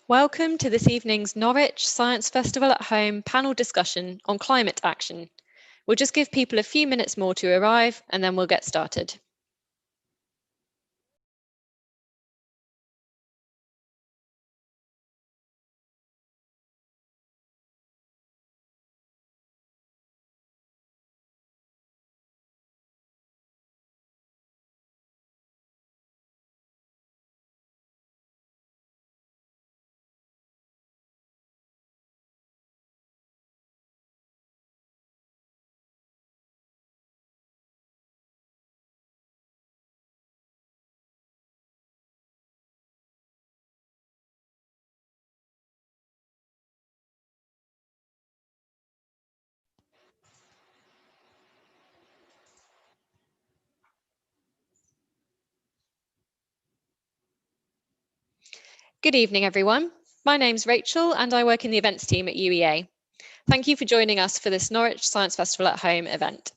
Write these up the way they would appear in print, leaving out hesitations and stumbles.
Welcome to this evening's Norwich Science Festival at Home panel discussion on climate action. We'll just give people a few minutes more to arrive and then we'll get started. Good evening, everyone. My name's Rachel and I work in the events team at UEA. Thank you for joining us for this Norwich Science Festival at Home event.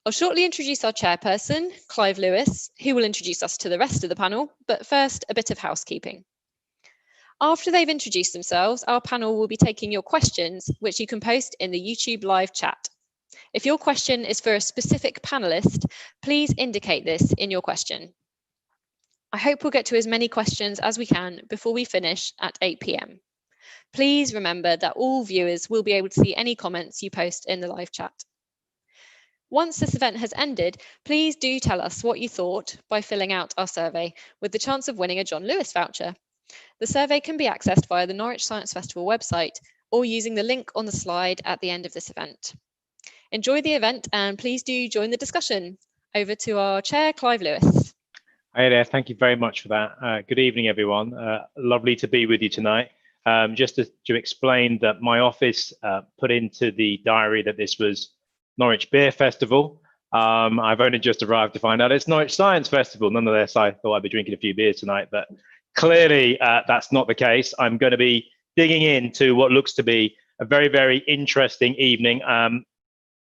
I'll shortly introduce our chairperson, Clive Lewis, who will introduce us to the rest of the panel, but first, a bit of housekeeping. After they've introduced themselves, our panel will be taking your questions, which you can post in the YouTube live chat. If your question is for a specific panelist, please indicate this in your question. I hope we'll get to as many questions as we can before we finish at 8 p.m. Please remember that all viewers will be able to see any comments you post in the live chat. Once this event has ended, please do tell us what you thought by filling out our survey with the chance of winning a John Lewis voucher. The survey can be accessed via the Norwich Science Festival website or using the link on the slide at the end of this event. Enjoy the event and please do join the discussion. Over to our chair, Clive Lewis. Hey there, thank you very much for that. Good evening, everyone. Lovely to be with you tonight. Just to explain that my office put into the diary that this was Norwich Beer Festival. I've only just arrived to find out it's Norwich Science Festival. Nonetheless, I thought I'd be drinking a few beers tonight, but clearly that's not the case. I'm going to be digging into what looks to be a very, very interesting evening.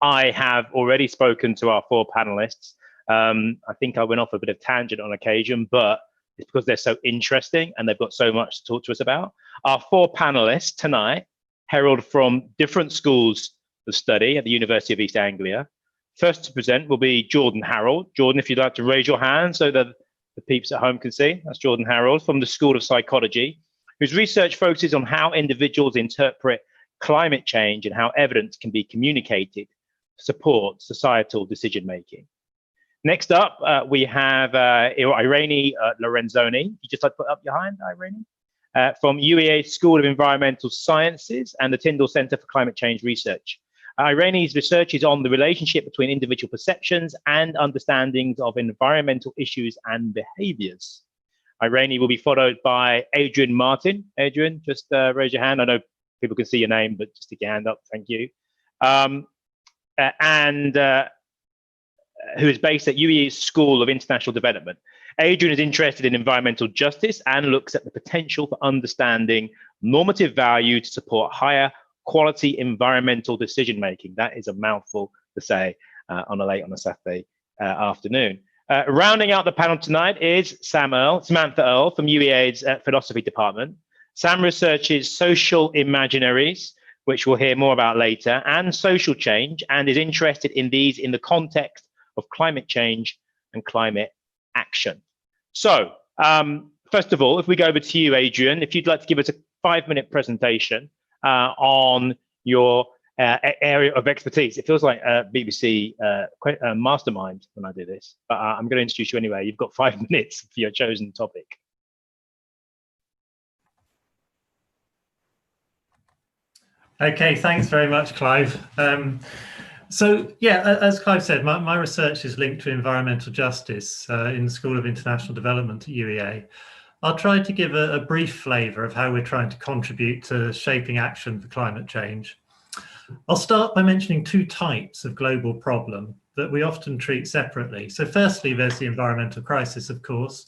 I have already spoken to our four panelists. I think I went off a bit of tangent on occasion, but it's because they're so interesting and they've got so much to talk to us about. Our four panelists tonight herald from different schools of study at the University of East Anglia. First to present will be Jordan Harold. Jordan, if you'd like to raise your hand so that the peeps at home can see. That's Jordan Harold from the School of Psychology, whose research focuses on how individuals interpret climate change and how evidence can be communicated to support societal decision-making. Next up, we have Irene Lorenzoni. You just like to put up your hand, Irene? From UEA School of Environmental Sciences and the Tyndall Centre for Climate Change Research. Irene's research is on the relationship between individual perceptions and understandings of environmental issues and behaviours. Irene will be followed by Adrian Martin. Adrian, just raise your hand. I know people can see your name, but just stick your hand up. Thank you. Who is based at UE's School of International Development. Adrian is interested in environmental justice and looks at the potential for understanding normative value to support higher quality environmental decision-making. That is a mouthful to say on a Saturday afternoon. Rounding out the panel tonight is Samantha Earle from UEA's Philosophy Department. Sam researches social imaginaries, which we'll hear more about later, and social change, and is interested in these in the context of climate change and climate action. So, first of all, if we go over to you, Adrian, if you'd like to give us a 5-minute presentation on your area of expertise. It feels like BBC mastermind when I do this, but I'm going to introduce you anyway. You've got 5 minutes for your chosen topic. Okay, thanks very much, Clive. So yeah, as Clive said, my research is linked to environmental justice in the School of International Development at UEA. I'll try to give a brief flavour of how we're trying to contribute to shaping action for climate change. I'll start by mentioning two types of global problem that we often treat separately. So firstly, there's the environmental crisis, of course,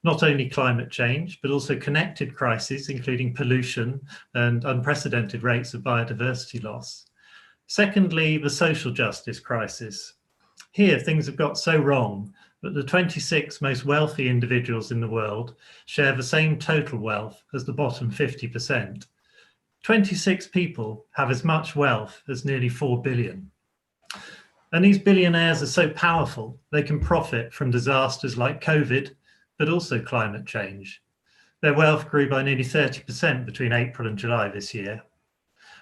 not only climate change, but also connected crises, including pollution and unprecedented rates of biodiversity loss. Secondly, the social justice crisis. Here, things have got so wrong but the 26 most wealthy individuals in the world share the same total wealth as the bottom 50%. 26 people have as much wealth as nearly 4 billion. And these billionaires are so powerful, they can profit from disasters like COVID, but also climate change. Their wealth grew by nearly 30% between April and July this year.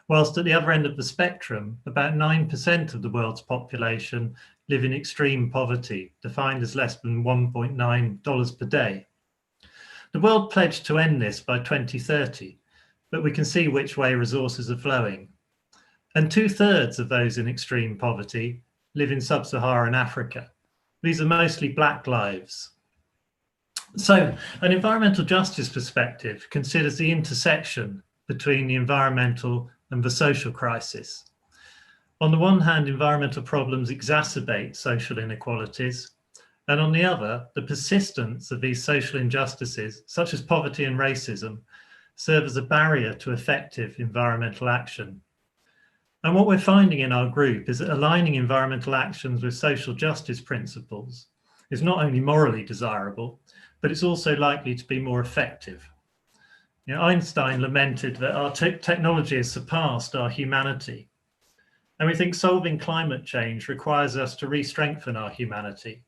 Whilst at the other end of the spectrum, about 9% of the world's population live in extreme poverty, defined as less than $1.9 per day. The world pledged to end this by 2030, but we can see which way resources are flowing. And 2/3 of those in extreme poverty live in sub-Saharan Africa. These are mostly Black lives. So an environmental justice perspective considers the intersection between the environmental and the social crisis. On the one hand, environmental problems exacerbate social inequalities, and on the other, the persistence of these social injustices, such as poverty and racism, serve as a barrier to effective environmental action. And what we're finding in our group is that aligning environmental actions with social justice principles is not only morally desirable, but it's also likely to be more effective. You know, Einstein lamented that our technology has surpassed our humanity. And we think solving climate change requires us to re-strengthen our humanity,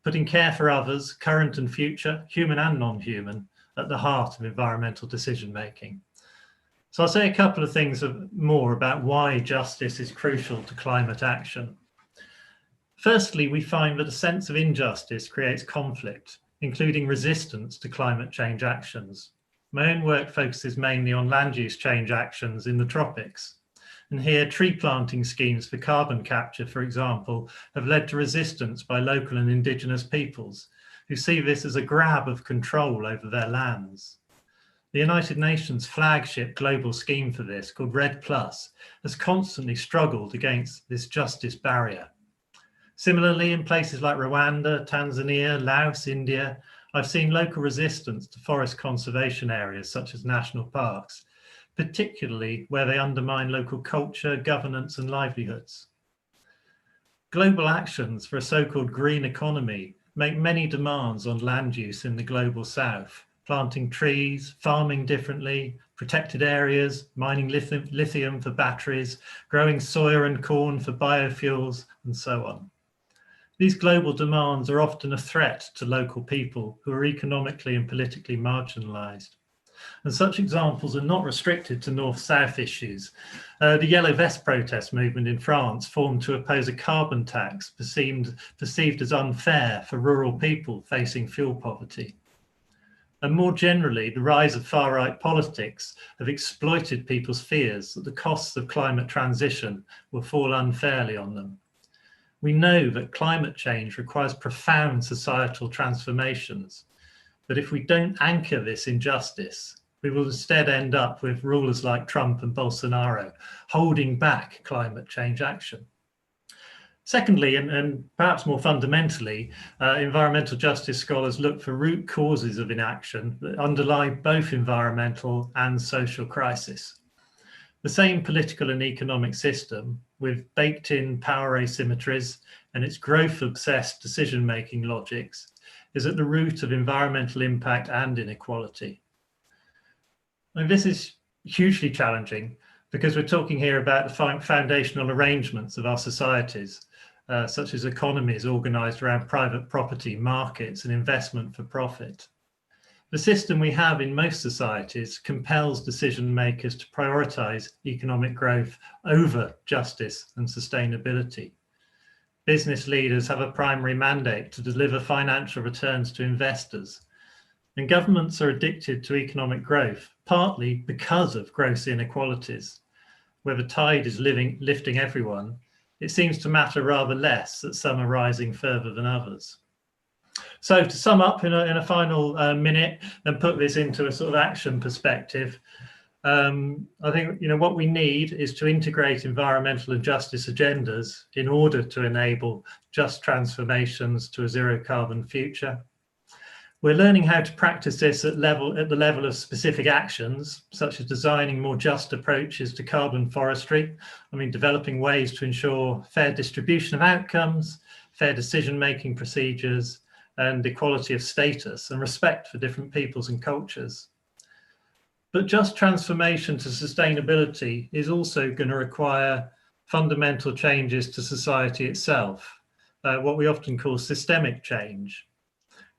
putting care for others, current and future, human and non-human, at the heart of environmental decision-making. So I'll say a couple of things more about why justice is crucial to climate action. Firstly, we find that a sense of injustice creates conflict, including resistance to climate change actions. My own work focuses mainly on land use change actions in the tropics. And here, tree planting schemes for carbon capture, for example, have led to resistance by local and indigenous peoples who see this as a grab of control over their lands. The United Nations flagship global scheme for this, called REDD+, has constantly struggled against this justice barrier. Similarly, in places like Rwanda, Tanzania, Laos, India, I've seen local resistance to forest conservation areas such as national parks, particularly where they undermine local culture, governance, and livelihoods. Global actions for a so-called green economy make many demands on land use in the global south, planting trees, farming differently, protected areas, mining lithium for batteries, growing soya and corn for biofuels, and so on. These global demands are often a threat to local people who are economically and politically marginalized. And such examples are not restricted to North-South issues. The Yellow Vest protest movement in France formed to oppose a carbon tax perceived as unfair for rural people facing fuel poverty. And more generally, the rise of far-right politics have exploited people's fears that the costs of climate transition will fall unfairly on them. We know that climate change requires profound societal transformations, but if we don't anchor this injustice, we will instead end up with rulers like Trump and Bolsonaro holding back climate change action. Secondly, and perhaps more fundamentally, environmental justice scholars look for root causes of inaction that underlie both environmental and social crisis. The same political and economic system, with baked-in power asymmetries and its growth-obsessed decision-making logics, is at the root of environmental impact and inequality. And this is hugely challenging because we're talking here about the foundational arrangements of our societies, such as economies organized around private property, markets, and investment for profit. The system we have in most societies compels decision makers to prioritize economic growth over justice and sustainability. Business leaders have a primary mandate to deliver financial returns to investors. And governments are addicted to economic growth, partly because of gross inequalities. Where the tide is lifting everyone, it seems to matter rather less that some are rising further than others. So to sum up in a final minute and put this into a sort of action perspective, I think what we need is to integrate environmental and justice agendas in order to enable just transformations to a zero carbon future. We're learning how to practice this at the level of specific actions, such as designing more just approaches to carbon forestry. Developing ways to ensure fair distribution of outcomes, fair decision-making procedures, and equality of status and respect for different peoples and cultures. But just transformation to sustainability is also going to require fundamental changes to society itself, what we often call systemic change.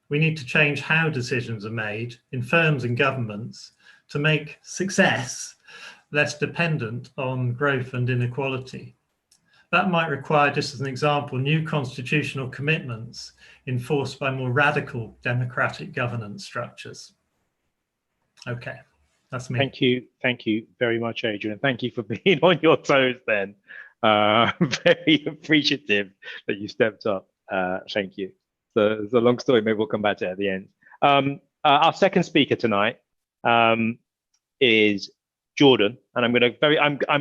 We need to change how decisions are made in firms and governments to make success less dependent on growth and inequality. That might require, just as an example, new constitutional commitments enforced by more radical democratic governance structures. Okay, that's me. Thank you very much, Adrian. Thank you for being on your toes then. Very appreciative that you stepped up. Thank you. So it's a long story, maybe we'll come back to it at the end. Our second speaker tonight is Jordan, and I'm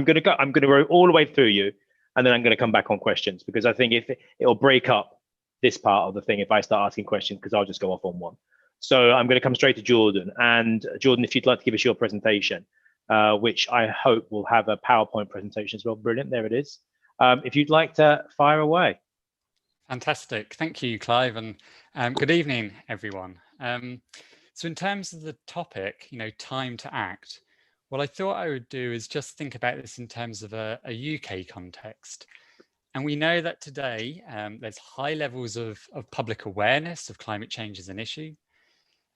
gonna go all the way through you, and then I'm gonna come back on questions, because I think it'll break up this part of the thing if I start asking questions, because I'll just go off on one. So I'm gonna come straight to Jordan. And Jordan, if you'd like to give us your presentation, which I hope will have a PowerPoint presentation as well. Brilliant, there it is. If you'd like to fire away. Fantastic, thank you, Clive, and good evening, everyone. So in terms of the topic, time to act, what I thought I would do is just think about this in terms of a UK context. And we know that today there's high levels of public awareness of climate change as an issue.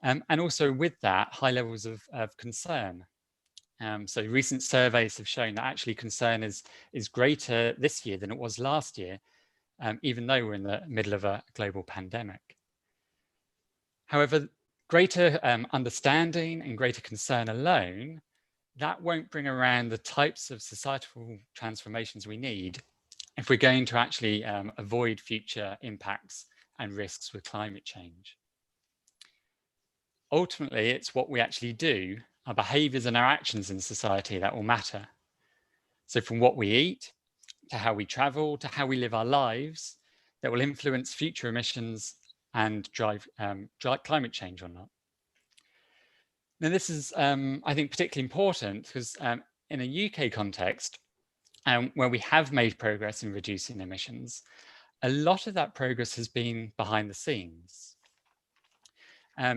And also with that, high levels of concern. So recent surveys have shown that actually concern is greater this year than it was last year, even though we're in the middle of a global pandemic. However, greater understanding and greater concern alone, that won't bring around the types of societal transformations we need if we're going to actually avoid future impacts and risks with climate change. Ultimately, it's what we actually do, our behaviours and our actions in society, that will matter. So from what we eat, to how we travel, to how we live our lives, that will influence future emissions and drive climate change or not. Now this is, I think, particularly important because in a UK context, where we have made progress in reducing emissions, a lot of that progress has been behind the scenes.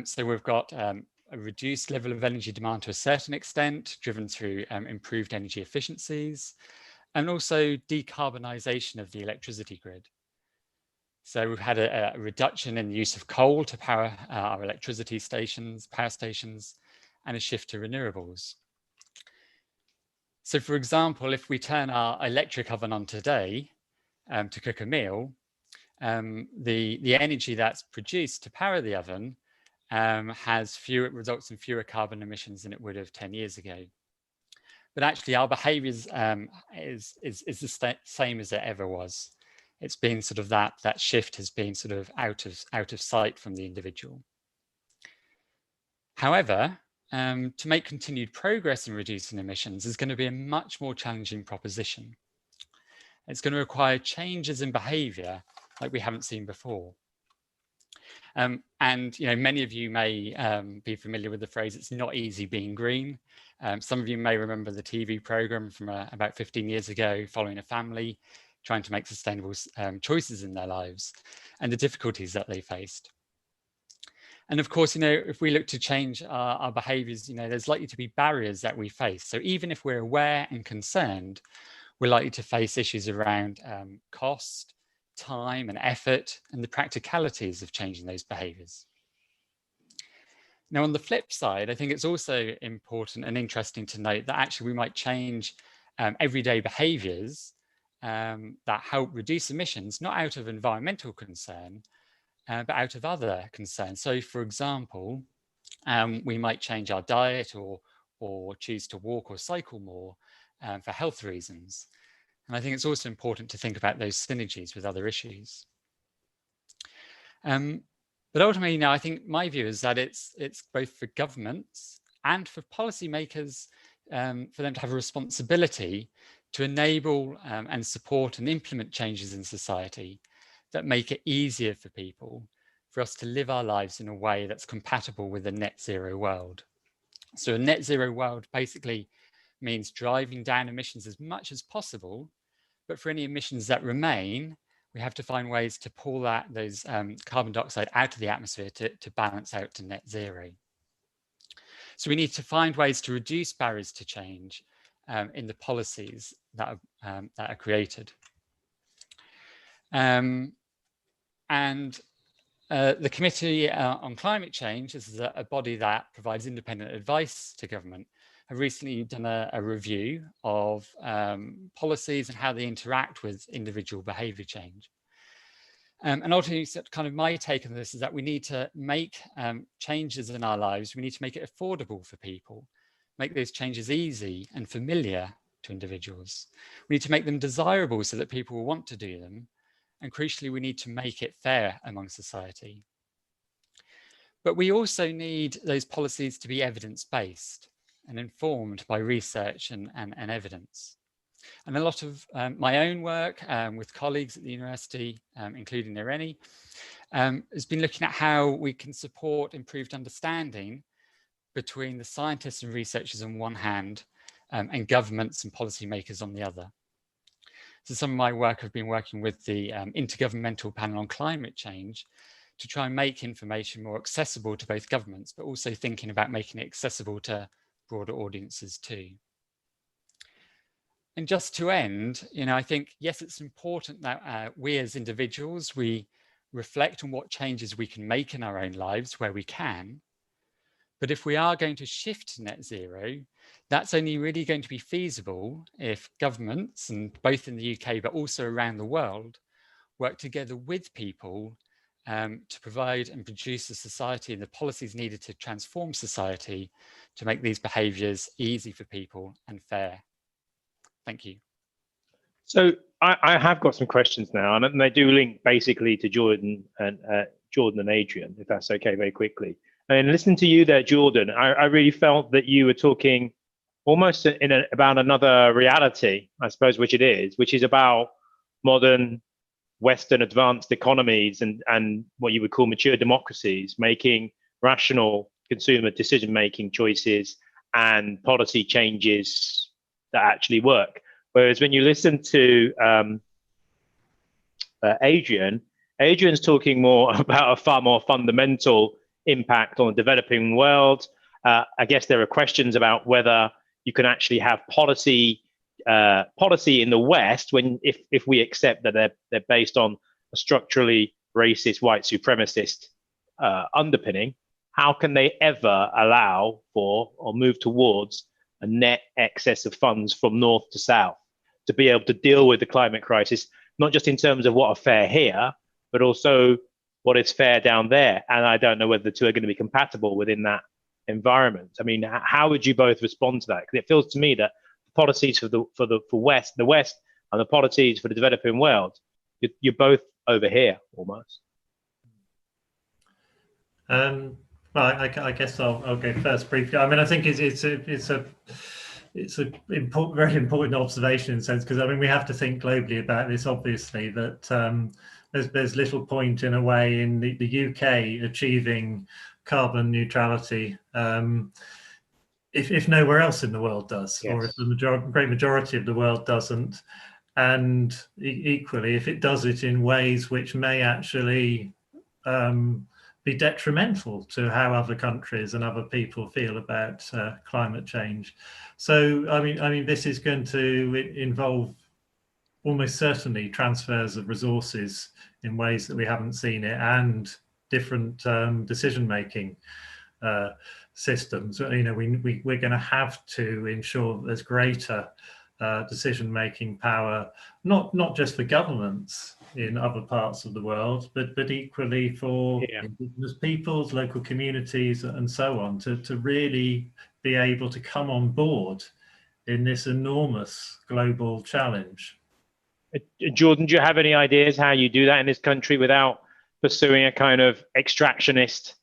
So we've got a reduced level of energy demand to a certain extent, driven through improved energy efficiencies, and also decarbonisation of the electricity grid. So we've had a reduction in the use of coal to power our electricity stations, power stations, and a shift to renewables. So for example, if we turn our electric oven on today to cook a meal, the energy that's produced to power the oven results in fewer carbon emissions than it would have 10 years ago. But actually our behaviours is the same as it ever was. It's been sort of that shift has been sort of out of sight from the individual. However, to make continued progress in reducing emissions is going to be a much more challenging proposition. It's going to require changes in behaviour like we haven't seen before. And many of you may be familiar with the phrase, it's not easy being green. Some of you may remember the TV programme from about 15 years ago, following a family trying to make sustainable choices in their lives and the difficulties that they faced. And of course, if we look to change our behaviours, there's likely to be barriers that we face. So even if we're aware and concerned, we're likely to face issues around cost, time and effort, and the practicalities of changing those behaviours. Now, on the flip side, I think it's also important and interesting to note that actually we might change everyday behaviours that help reduce emissions, not out of environmental concern, but out of other concerns. So, for example, we might change our diet or choose to walk or cycle more for health reasons. And I think it's also important to think about those synergies with other issues. But ultimately, I think my view is that it's both for governments and for policymakers for them to have a responsibility to enable and support and implement changes in society that make it easier for people, for us to live our lives in a way that's compatible with a net zero world. So a net zero world basically means driving down emissions as much as possible, but for any emissions that remain, we have to find ways to pull those carbon dioxide out of the atmosphere to balance out to net zero. So we need to find ways to reduce barriers to change in the policies that are created. The Committee on Climate Change, this is a body that provides independent advice to government, have recently done a review of policies and how they interact with individual behaviour change. And ultimately, kind of my take on this is that we need to make changes in our lives. We need to make it affordable for people, make those changes easy and familiar to individuals. We need to make them desirable so that people will want to do them. And crucially, we need to make it fair among society. But we also need those policies to be evidence-based and informed by research and evidence. And a lot of my own work with colleagues at the university, including Irene, has been looking at how we can support improved understanding between the scientists and researchers on one hand and governments and policymakers on the other. So some of my work, I've been working with the Intergovernmental Panel on Climate Change to try and make information more accessible to both governments, but also thinking about making it accessible to broader audiences too. And just to end, I think, yes, it's important that we as individuals, we reflect on what changes we can make in our own lives where we can. But if we are going to shift to net zero, that's only really going to be feasible if governments, and both in the UK, but also around the world, work together with people to provide and produce a society and the policies needed to transform society to make these behaviours easy for people and fair. Thank you. So I have got some questions now, and they do link basically to Jordan and Adrian, if that's okay, very quickly. And listening to you there, Jordan, I really felt that you were talking almost about another reality, I suppose, which is about modern Western advanced economies and what you would call mature democracies, making rational consumer decision-making choices and policy changes that actually work. Whereas when you listen to Adrian's talking more about a far more fundamental impact on the developing world. I guess there are questions about whether you can actually have policy in the West if we accept that they're based on a structurally racist, white supremacist underpinning. How can they ever allow for or move towards a net excess of funds from north to south to be able to deal with the climate crisis, not just in terms of what are fair here, but also what is fair down there? And I don't know whether the two are going to be compatible within that environment. I mean, how would you both respond to that? Because it feels to me that the policies for the West and the policies for the developing world, you're both over here almost. Well, I guess I'll go first briefly. I mean, I think it's a very important observation in a sense, because I mean we have to think globally about this. Obviously, that there's little point in a way in the UK achieving carbon neutrality if nowhere else in the world does, yes, or if the great majority of the world doesn't, and equally if it does it in ways which may actually be detrimental to how other countries and other people feel about climate change. So I mean this is going to involve almost certainly transfers of resources in ways that we haven't seen it, and different decision-making systems. We're going to have to ensure there's greater decision-making power, not just for governments in other parts of the world, but equally for indigenous peoples, local communities, and so on, to really be able to come on board in this enormous global challenge. Jordan, do you have any ideas how you do that in this country without pursuing a kind of extractionist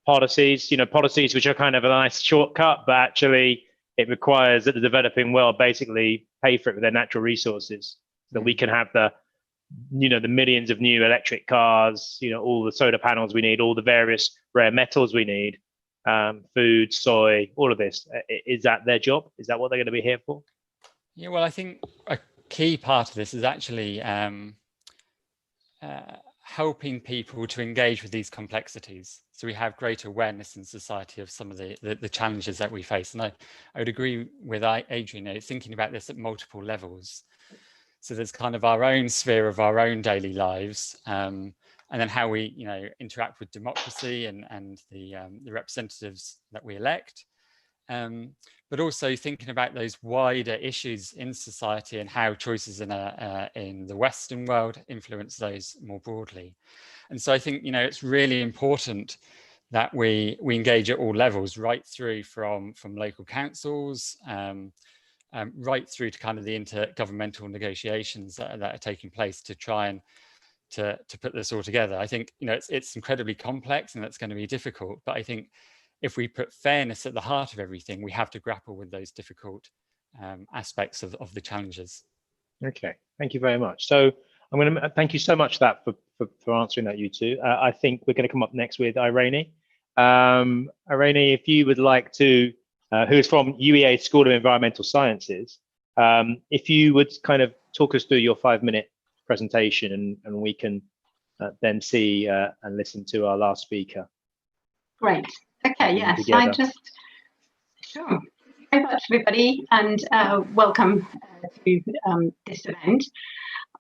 policies, policies which are kind of a nice shortcut, but actually it requires that the developing world basically pay for it with their natural resources, so that we can have the millions of new electric cars, all the solar panels we need, all the various rare metals we need, food, soy, all of this. Is that their job? Is that what they're going to be here for? Yeah, well, I think a key part of this is actually helping people to engage with these complexities, so we have greater awareness in society of some of the challenges that we face. And I would agree with Adrian, thinking about this at multiple levels. So there's kind of our own sphere of our own daily lives, and then how we interact with democracy and the representatives that we elect, but also thinking about those wider issues in society and how choices in the Western world influence those more broadly. And so I think it's really important that we engage at all levels, right through from local councils, right through to kind of the intergovernmental negotiations that are taking place to try and to put this all together. I think it's incredibly complex and that's going to be difficult, but I think if we put fairness at the heart of everything, we have to grapple with those difficult aspects of the challenges. Okay, thank you very much. So I'm going to thank you so much for that for answering that, you two. I think we're going to come up next with Irene. Irene, if you would like to, who is from UEA School of Environmental Sciences, if you would kind of talk us through your 5-minute presentation, and we can then see and listen to our last speaker. Great. Okay, yes, sure. Thank you very much, everybody, and welcome to this event.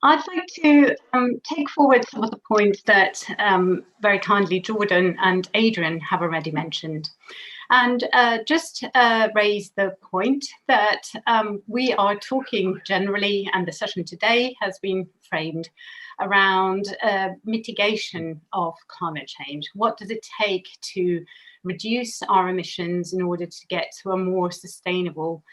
I'd like to take forward some of the points that very kindly Jordan and Adrian have already mentioned, and just raise the point that we are talking generally, and the session today has been framed around mitigation of climate change. What does it take to reduce our emissions in order to get to a more sustainable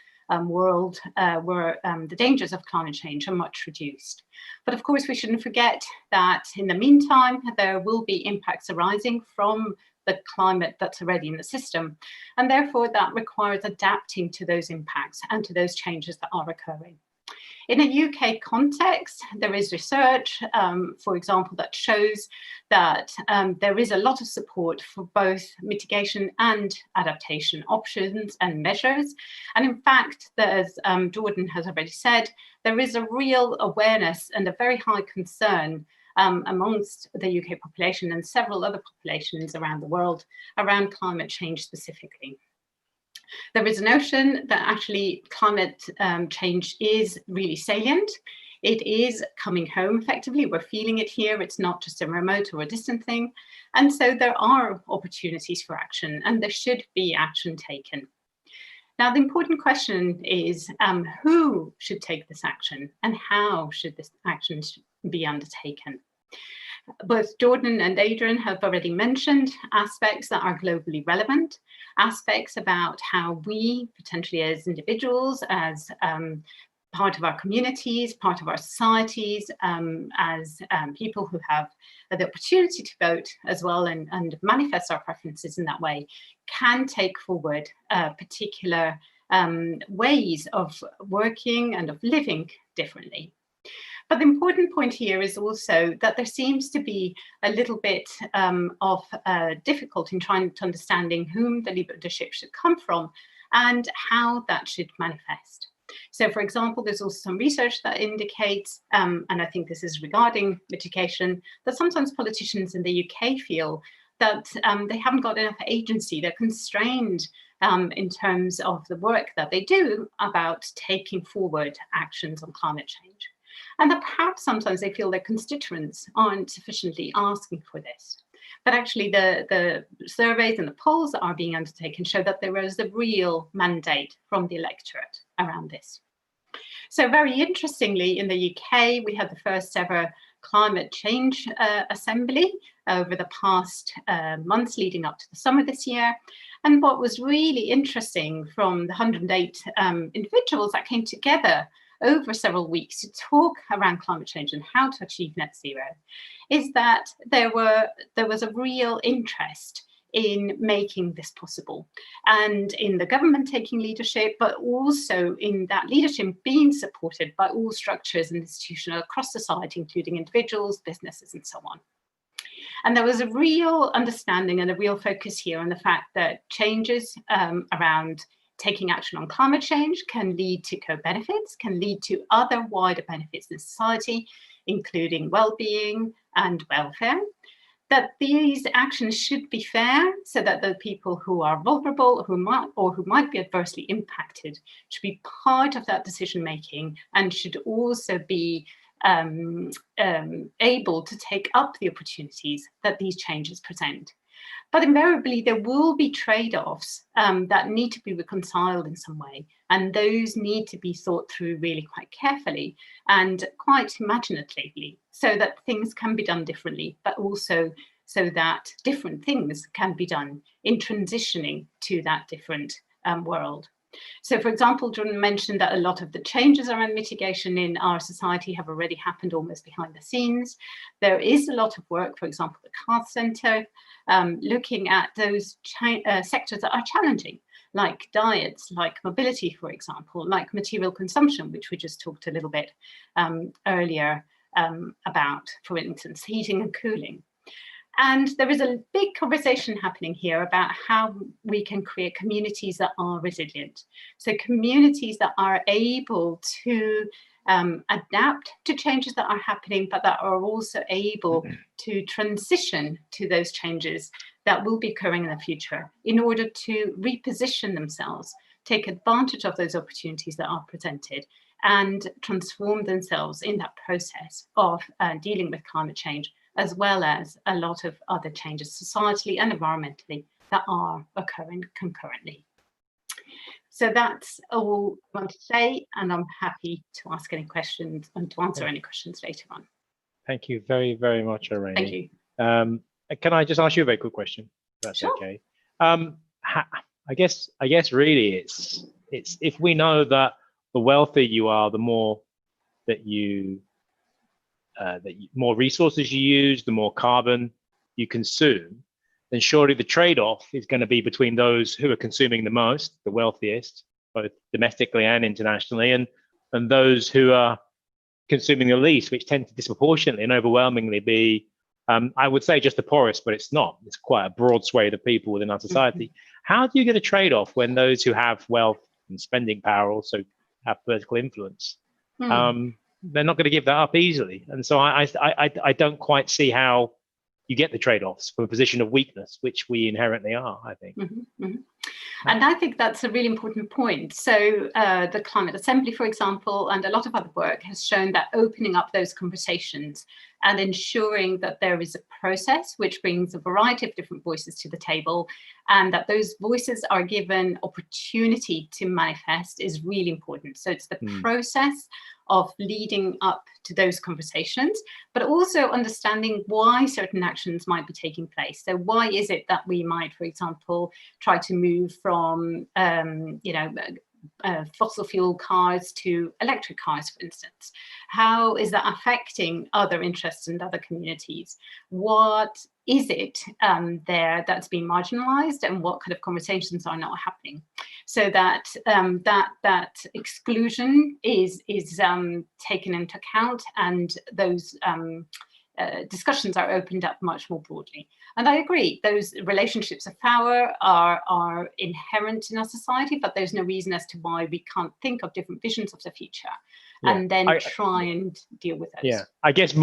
world where the dangers of climate change are much reduced? But of course, we shouldn't forget that in the meantime, there will be impacts arising from the climate that's already in the system. And therefore, that requires adapting to those impacts and to those changes that are occurring. In a UK context, there is research, for example, that shows that there is a lot of support for both mitigation and adaptation options and measures. And in fact, as Jordan has already said, there is a real awareness and a very high concern amongst the UK population and several other populations around the world around climate change specifically. There is a notion that actually climate change is really salient. It is coming home effectively. We're feeling it here. It's not just a remote or a distant thing. And so there are opportunities for action, and there should be action taken. Now, the important question is who should take this action and how should this action be undertaken? Both Jordan and Adrian have already mentioned aspects that are globally relevant, aspects about how we potentially as individuals, as part of our communities, part of our societies, as people who have the opportunity to vote as well and manifest our preferences in that way, can take forward particular ways of working and of living differently. But the important point here is also that there seems to be a little bit of difficulty in trying to understanding whom the leadership should come from and how that should manifest. So, for example, there's also some research that indicates, and I think this is regarding mitigation, that sometimes politicians in the UK feel that they haven't got enough agency. They're constrained in terms of the work that they do about taking forward actions on climate change. And that perhaps sometimes they feel their constituents aren't sufficiently asking for this. But actually the surveys and the polls that are being undertaken show that there is a real mandate from the electorate around this. So very interestingly, in the UK, we had the first ever climate change assembly over the past months leading up to the summer this year. And what was really interesting from the 108 individuals that came together over several weeks to talk around climate change and how to achieve net zero is that there was a real interest in making this possible and in the government taking leadership, but also in that leadership being supported by all structures and institutions across society, including individuals, businesses, and so on. And there was a real understanding and a real focus here on the fact that changes around taking action on climate change can lead to co-benefits, can lead to other wider benefits in society, including well-being and welfare, that these actions should be fair, so that the people who are vulnerable who might be adversely impacted should be part of that decision making, and should also be able to take up the opportunities that these changes present. But invariably, there will be trade-offs that need to be reconciled in some way, and those need to be thought through really quite carefully and quite imaginatively, so that things can be done differently, but also so that different things can be done in transitioning to that different world. So, for example, Jordan mentioned that a lot of the changes around mitigation in our society have already happened almost behind the scenes. There is a lot of work, for example, the CARTH Centre, looking at those sectors that are challenging, like diets, like mobility, for example, like material consumption, which we just talked a little bit earlier about, for instance, heating and cooling. And there is a big conversation happening here about how we can create communities that are resilient. So communities that are able to adapt to changes that are happening, but that are also able to transition to those changes that will be occurring in the future in order to reposition themselves, take advantage of those opportunities that are presented, and transform themselves in that process of dealing with climate change, as well as a lot of other changes societally and environmentally that are occurring concurrently. So that's all I want to say, and I'm happy to ask any questions and to answer any questions later on. Thank you very, very much, Irene. Thank you. Can I just ask you a very quick question? That's sure. Okay. I guess really it's if we know that the wealthier you are, the more that more resources you use, the more carbon you consume, then surely the trade-off is going to be between those who are consuming the most, the wealthiest, both domestically and internationally, and those who are consuming the least, which tend to disproportionately and overwhelmingly be, I would say, just the poorest, but it's not. It's quite a broad swathe of people within our society. Mm-hmm. How do you get a trade-off when those who have wealth and spending power also have political influence? They're not going to give that up easily. And so I don't quite see how you get the trade-offs from a position of weakness, which we inherently are, I think. Mm-hmm, mm-hmm. And I think that's a really important point. So the Climate Assembly, for example, and a lot of other work has shown that opening up those conversations and ensuring that there is a process which brings a variety of different voices to the table, and that those voices are given opportunity to manifest is really important. So it's the process of leading up to those conversations, but also understanding why certain actions might be taking place. So why is it that we might, for example, try to move from fossil fuel cars to electric cars, for instance? How is that affecting other interests and other communities? What is it there that's being marginalized, and what kind of conversations are not happening? So that that exclusion is taken into account, and those discussions are opened up much more broadly. And I agree, those relationships of power are inherent in our society, but there's no reason as to why we can't think of different visions of the future and then try and deal with those. Yeah, I guess I'm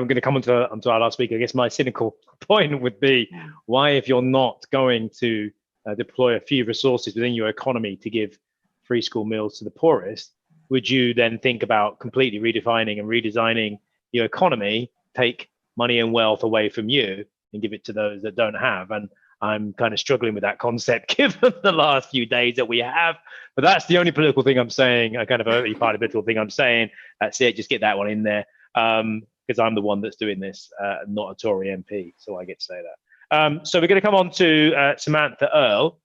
going to come onto our last speaker. I guess my cynical point would be, why, if you're not going to deploy a few resources within your economy to give free school meals to the poorest, would you then think about completely redefining and redesigning your economy, take money and wealth away from you and give it to those that don't have? And I'm kind of struggling with that concept given the last few days that we have. But that's the only political thing I'm saying, a kind of early part of political thing I'm saying. That's it, just get that one in there. Because I'm the one that's doing this, not a Tory MP, so I get to say that. So we're going to come on to Samantha Earle,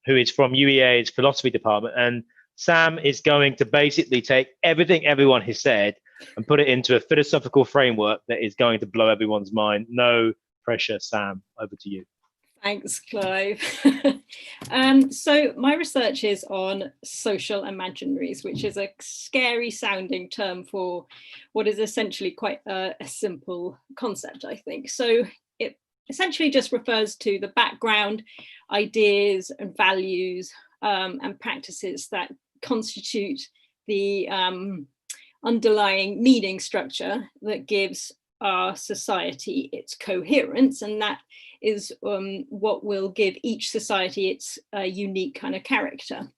who is from UEA's philosophy department. And Sam is going to basically take everything everyone has said and put it into a philosophical framework that is going to blow everyone's mind. No pressure, Sam, over to you. Thanks, Clive. So my research is on social imaginaries, which is a scary sounding term for what is essentially quite a simple concept, I think. So it essentially just refers to the background, ideas and values and practices that constitute the underlying meaning structure that gives our society its coherence, and that is what will give each society its unique kind of character.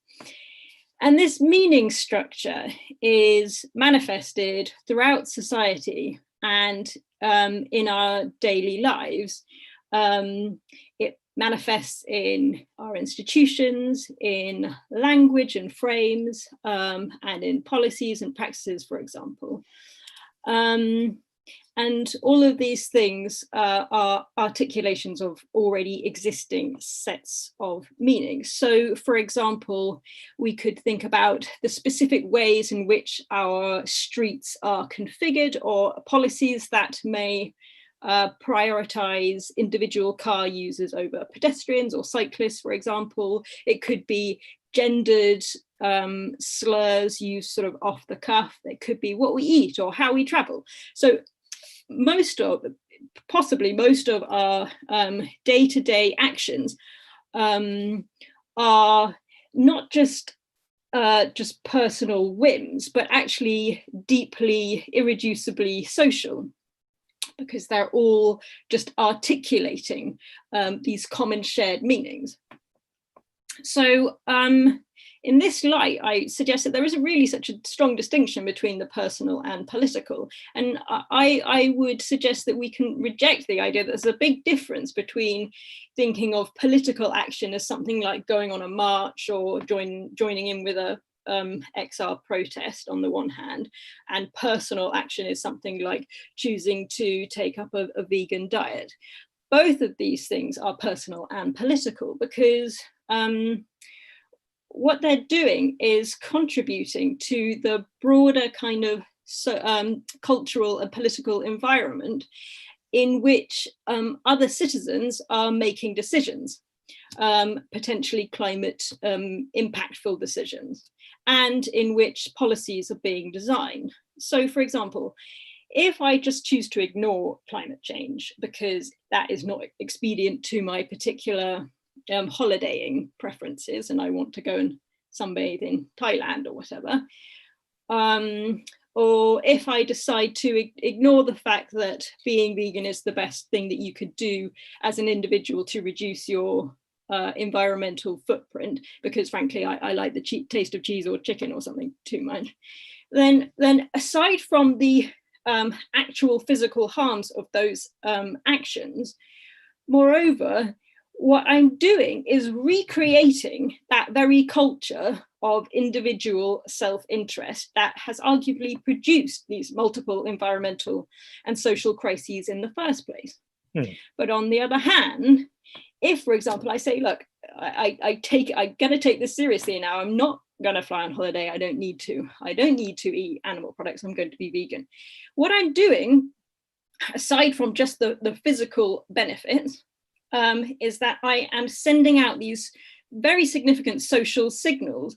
And this meaning structure is manifested throughout society and in our daily lives. It manifests in our institutions, in language and frames, and in policies and practices, for example. And all of these things are articulations of already existing sets of meanings. So, for example, we could think about the specific ways in which our streets are configured, or policies that may prioritize individual car users over pedestrians or cyclists, for example. It could be gendered slurs used sort of off the cuff. It could be what we eat or how we travel. So possibly most of our day-to-day actions are not just personal whims, but actually deeply, irreducibly social, because they're all just articulating these common shared meanings. So in this light, I suggest that there isn't really such a strong distinction between the personal and political. And I would suggest that we can reject the idea that there's a big difference between thinking of political action as something like going on a march or joining in with a XR protest on the one hand, and personal action is something like choosing to take up a vegan diet. Both of these things are personal and political, because what they're doing is contributing to the broader kind of cultural and political environment in which other citizens are making decisions, potentially climate impactful decisions, and in which policies are being designed. So, for example, if I just choose to ignore climate change because that is not expedient to my particular holidaying preferences, and I want to go and sunbathe in Thailand or whatever, or if I decide to ignore the fact that being vegan is the best thing that you could do as an individual to reduce your environmental footprint, because frankly I like the taste of cheese or chicken or something too much, then aside from the actual physical harms of those actions, moreover, what I'm doing is recreating that very culture of individual self-interest that has arguably produced these multiple environmental and social crises in the first place. But on the other hand, if, for example, I say, look, I'm going to take this seriously now. I'm not going to fly on holiday. I don't need to eat animal products. I'm going to be vegan. What I'm doing, aside from just the physical benefits, is that I am sending out these very significant social signals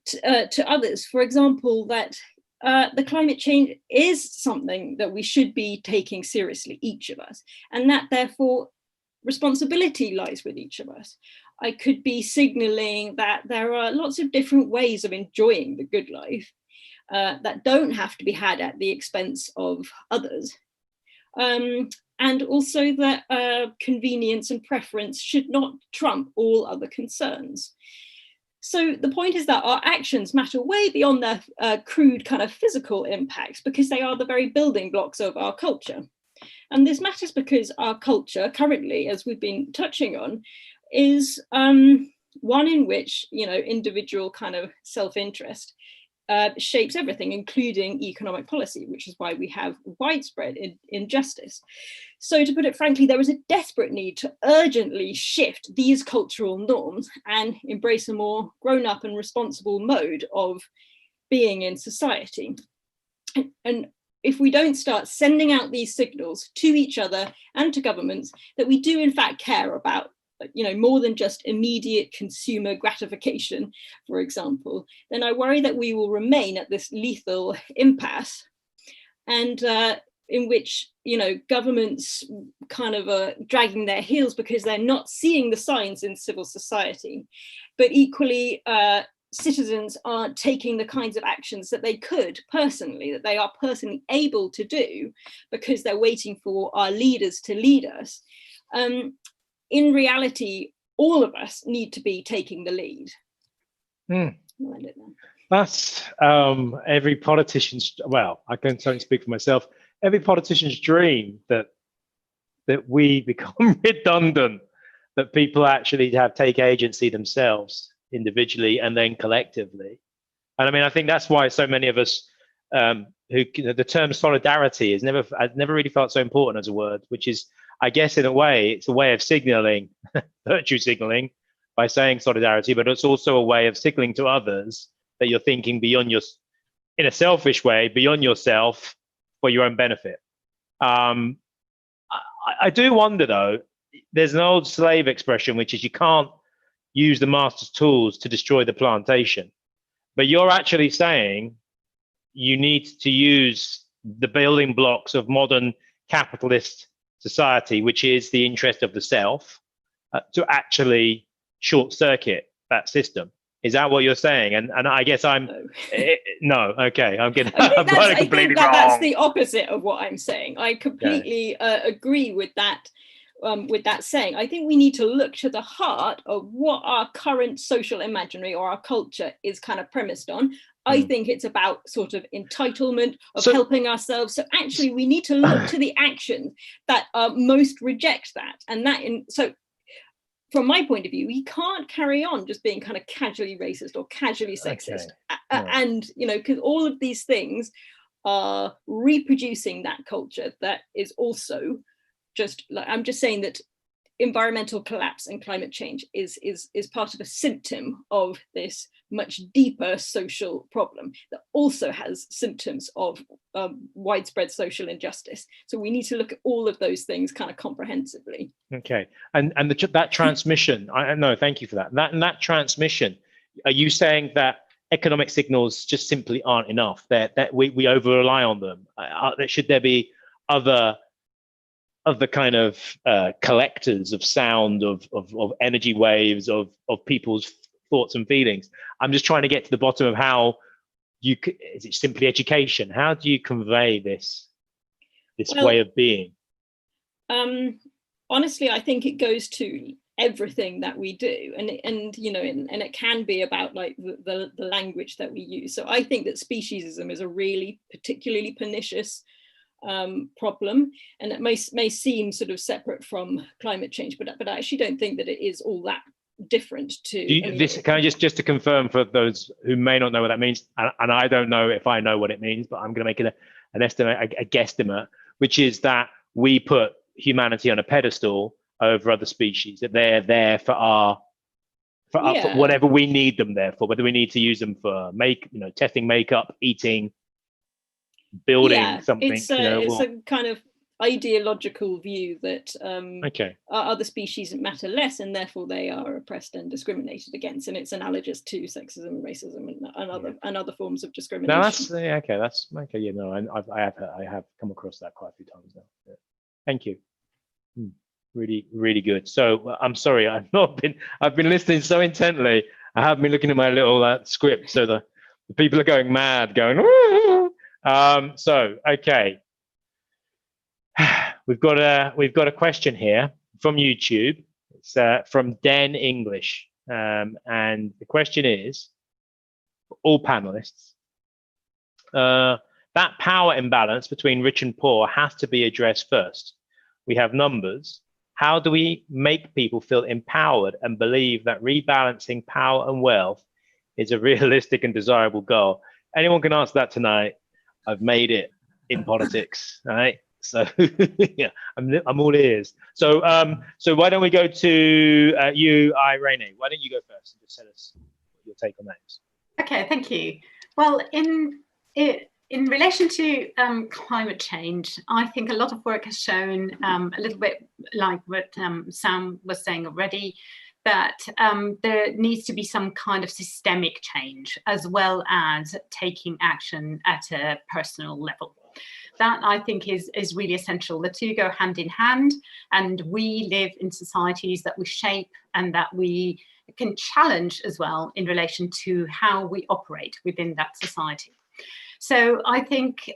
to others. For example, that the climate change is something that we should be taking seriously, each of us, and that therefore responsibility lies with each of us. I could be signaling that there are lots of different ways of enjoying the good life that don't have to be had at the expense of others. And also that convenience and preference should not trump all other concerns. So the point is that our actions matter way beyond their crude kind of physical impacts, because they are the very building blocks of our culture. And this matters because our culture currently, as we've been touching on, is one in which, individual kind of self-interest shapes everything, including economic policy, which is why we have widespread injustice. So to put it frankly, there is a desperate need to urgently shift these cultural norms and embrace a more grown-up and responsible mode of being in society. And if we don't start sending out these signals to each other and to governments that we do in fact care about, more than just immediate consumer gratification, for example, then I worry that we will remain at this lethal impasse, and in which, governments kind of are dragging their heels because they're not seeing the signs in civil society, but equally citizens aren't taking the kinds of actions that they could personally, that they are personally able to do, because they're waiting for our leaders to lead us. In reality, all of us need to be taking the lead. That's every politician's, well, I can certainly speak for myself, every politician's dream, that we become redundant, that people actually take agency themselves individually and then collectively. And I mean, I think that's why so many of us the term solidarity I've never really felt so important as a word, which is, I guess, in a way, it's a way of signaling, virtue signaling, by saying solidarity, but it's also a way of signaling to others that you're thinking beyond in a selfish way, beyond yourself, for your own benefit. I do wonder, though, there's an old slave expression, which is you can't use the master's tools to destroy the plantation. But you're actually saying you need to use the building blocks of modern capitalist society, which is the interest of the self, to actually short circuit that system. Is that what you're saying? And I guess no. Okay, I'm getting. I think that's the opposite of what I'm saying. I completely agree with that. With that saying, I think we need to look to the heart of what our current social imaginary or our culture is kind of premised on. I think it's about sort of entitlement, of helping ourselves. So actually, we need to look to the actions that most reject that, and so. From my point of view, we can't carry on just being kind of casually racist or casually sexist. And, because all of these things are reproducing that culture that is also just like, I'm just saying that environmental collapse and climate change is part of a symptom of this much deeper social problem that also has symptoms of widespread social injustice. So we need to look at all of those things kind of comprehensively. Okay, and that transmission, thank you for that. That transmission, are you saying that economic signals just simply aren't enough, that we over rely on them? Should there be other kind of collectors of sound, of energy waves, of people's thoughts and feelings? I'm just trying to get to the bottom of how is it simply education? How do you convey this way of being? Honestly, I think it goes to everything that we do, and it can be about like the language that we use. So I think that speciesism is a really particularly pernicious problem, and it may seem sort of separate from climate change, but I actually don't think that it is all that different to can I just to confirm for those who may not know what that means, and I don't know if I know what it means, but I'm going to make an estimate, a guesstimate, which is that we put humanity on a pedestal over other species, that they're there for whatever we need them there for, whether we need to use them for testing makeup, eating, building something. It's a kind of ideological view that other species matter less, and therefore they are oppressed and discriminated against, and it's analogous to sexism, racism, and other forms of discrimination. No, that's okay. Yeah, no, I have come across that quite a few times now. Yeah. Thank you. Really, really good. So I'm sorry, I've been listening so intently. I have been looking at my little script, so the people are going mad, going. Woo! So okay. We've got a question here from YouTube. It's from Den English, and the question is, for all panelists, that power imbalance between rich and poor has to be addressed first. We have numbers. How do we make people feel empowered and believe that rebalancing power and wealth is a realistic and desirable goal? Anyone can answer that tonight. I've made it in politics, right? So yeah, I'm all ears. So why don't we go to you, Irene? Why don't you go first and just tell us what your take on that is? Okay, thank you. Well, in relation to climate change, I think a lot of work has shown a little bit like what Sam was saying already, that there needs to be some kind of systemic change as well as taking action at a personal level. That, I think, is really essential. The two go hand in hand, and we live in societies that we shape and that we can challenge as well in relation to how we operate within that society. So I think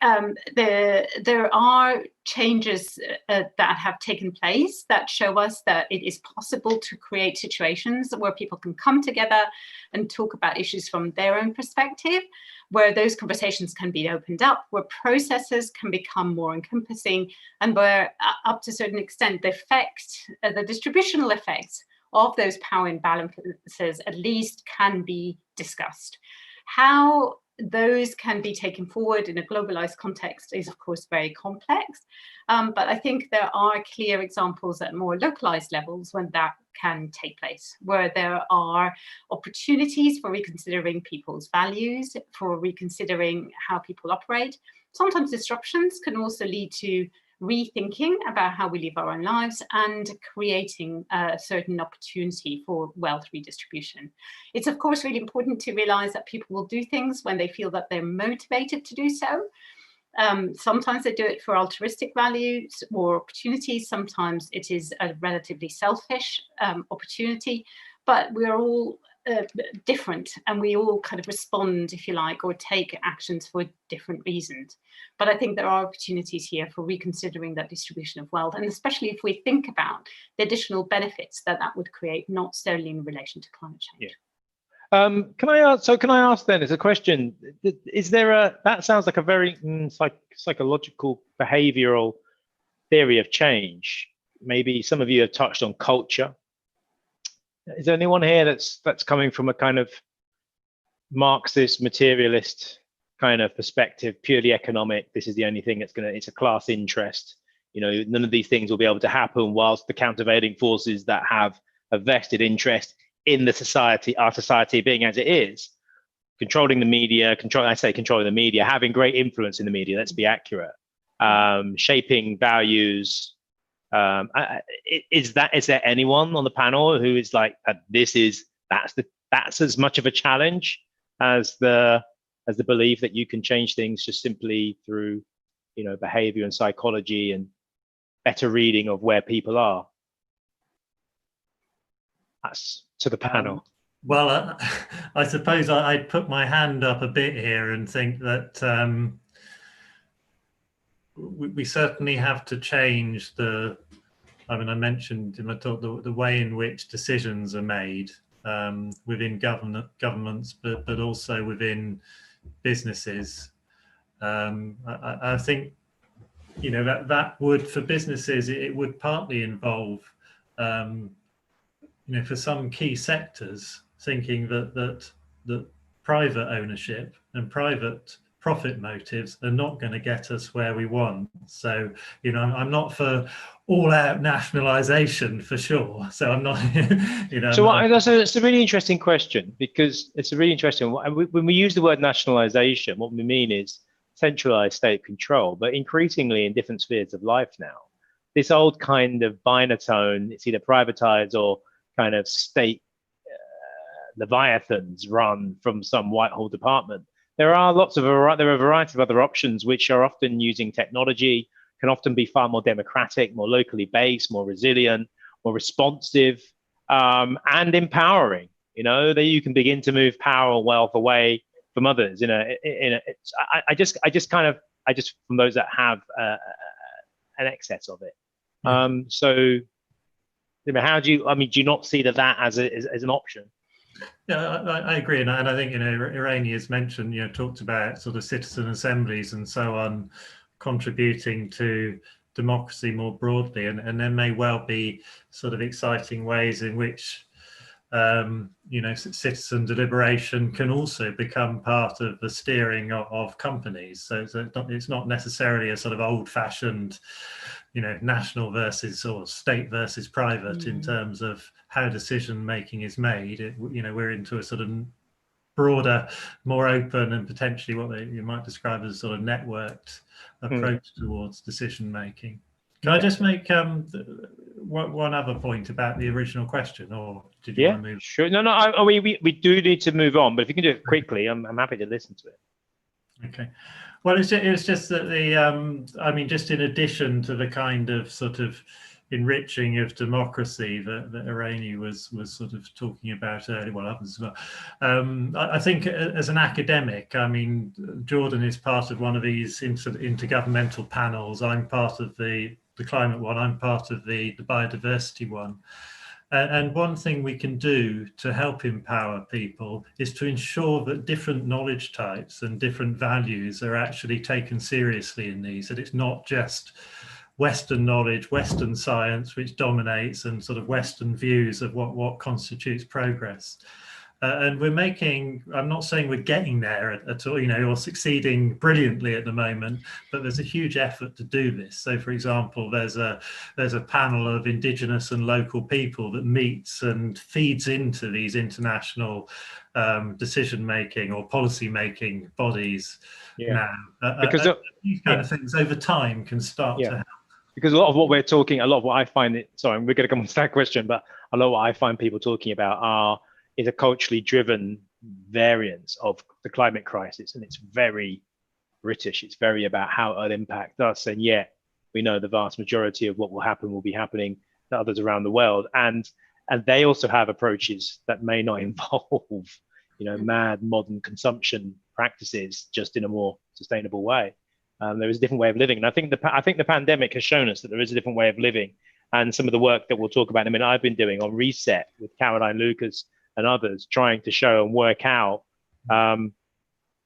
there are changes that have taken place that show us that it is possible to create situations where people can come together and talk about issues from their own perspective, where those conversations can be opened up, where processes can become more encompassing, and where up to a certain extent the distributional effects of those power imbalances at least can be discussed. How those can be taken forward in a globalized context is, of course, very complex. But I think there are clear examples at more localized levels when that can take place, where there are opportunities for reconsidering people's values, for reconsidering how people operate. Sometimes disruptions can also lead to rethinking about how we live our own lives and creating a certain opportunity for wealth redistribution. It's, of course, really important to realize that people will do things when they feel that they're motivated to do so. Sometimes they do it for altruistic values or opportunities. Sometimes it is a relatively selfish opportunity, but we're all different, and we all kind of respond, if you like, or take actions for different reasons. But I think there are opportunities here for reconsidering that distribution of wealth, and especially if we think about the additional benefits that that would create, not solely in relation to climate change. Yeah. Can I ask then, as a question, is there that sounds like a very psychological behavioral theory of change. Maybe some of you have touched on culture. Is there anyone here that's coming from a kind of Marxist, materialist kind of perspective, purely economic? This is the only thing that's it's a class interest. You know, none of these things will be able to happen whilst the countervailing forces that have a vested interest in the society, our society being as it is, controlling the media, controlling the media, having great influence in the media, let's be accurate, shaping values. Is there anyone on the panel who is like that's as much of a challenge as the belief that you can change things just simply through, you know, behavior and psychology and better reading of where people are? That's to the panel. Well, I suppose I'd put my hand up a bit here and think that we certainly have to change I mentioned in my talk the way in which decisions are made within governments, but also within businesses. I think, you know, that would, for businesses, it would partly involve, you know, for some key sectors, thinking that private ownership and private profit motives are not going to get us where we want. So, you know, I'm not for all-out nationalisation for sure. So I'm not, you know. So it's a really interesting question, because it's a really interesting. When we use the word nationalisation, what we mean is centralised state control, but increasingly in different spheres of life now, this old kind of binatone, it's either privatised or kind of state leviathans run from some Whitehall department. There are a variety of other options which are often using technology, can often be far more democratic, more locally based, more resilient, more responsive, and empowering. You know, that you can begin to move power and wealth away from others. I just from those that have an excess of it. So, you know, how do you not see that as an option? Yeah, I agree, and I think, you know, Irani has mentioned, you know, talked about sort of citizen assemblies and so on contributing to democracy more broadly, and there may well be sort of exciting ways in which you know, citizen deliberation can also become part of the steering of companies. So it's not necessarily a sort of old-fashioned, you know, national versus or state versus private in terms of how decision making is made. You know, we're into a sort of broader, more open, and potentially what you might describe as a sort of networked approach towards decision making. Can I just make one other point about the original question, or did you want to move? Sure. No. We do need to move on, but if you can do it quickly, I'm happy to listen to it. Okay. Well, it's just that I mean, just in addition to the kind of sort of enriching of democracy that Irene was sort of talking about earlier, well, others as well. I think as an academic, I mean, Jordan is part of one of these intergovernmental panels. I'm part of the climate one. I'm part of the biodiversity one. And one thing we can do to help empower people is to ensure that different knowledge types and different values are actually taken seriously in these, that it's not just Western knowledge, Western science, which dominates, and sort of Western views of what constitutes progress. And we're making, I'm not saying we're getting there at all, you know, or succeeding brilliantly at the moment, but there's a huge effort to do this. So, for example, there's a panel of Indigenous and local people that meets and feeds into these international decision-making or policy-making bodies now. Because these kind of things over time can start to help. Because a lot of what we're talking, a lot of what I find, sorry, we're going to come on to that question, but a lot of what I find people talking about is a culturally driven variance of the climate crisis. And it's very British. It's very about how it'll impact us. And yet we know the vast majority of what will happen will be happening to others around the world. And they also have approaches that may not involve, you know, mad modern consumption practices, just in a more sustainable way. There is a different way of living. And I think the pandemic has shown us that there is a different way of living. And some of the work that we'll talk about in a minute, I've been doing on Reset with Caroline Lucas and others, trying to show and work out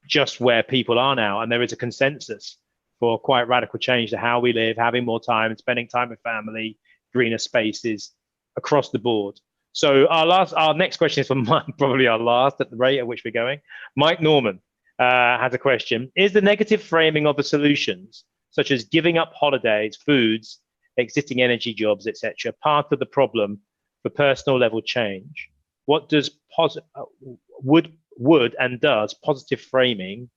just where people are now. And there is a consensus for quite radical change to how we live, having more time, spending time with family, greener spaces across the board. So our next question is from probably our last at the rate at which we're going. Mike Norman has a question. Is the negative framing of the solutions, such as giving up holidays, foods, existing energy jobs, etc., part of the problem for personal level change? What does would and does positive framing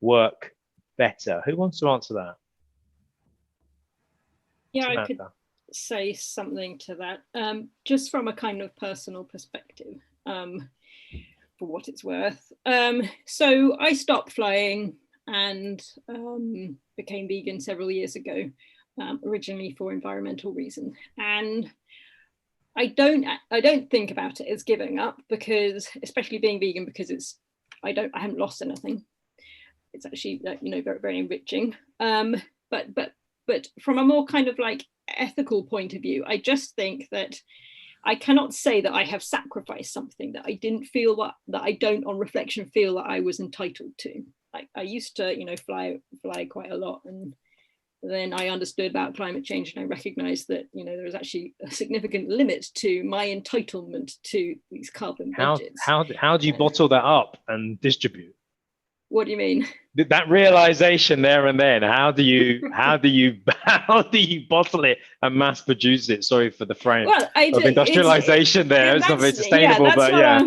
work better? Who wants to answer that? Yeah, Samantha. I could say something to that, just from a kind of personal perspective, for what it's worth. So I stopped flying and became vegan several years ago, originally for environmental reasons. And I don't think about it as giving up, because, especially being vegan, because I haven't lost anything. It's actually, you know, very, very enriching. But from a more kind of like ethical point of view, I just think that I cannot say that I have sacrificed something that I didn't feel that I don't, on reflection, feel that I was entitled to. Like, I used to, you know, fly quite a lot, and then I understood about climate change, and I recognized that, you know, there was actually a significant limit to my entitlement to these carbon budgets. How do you bottle that up and distribute? What do you mean? That realization there and then, how do you bottle it and mass produce it? Sorry for the frame of industrialization there. It's not very sustainable, but yeah.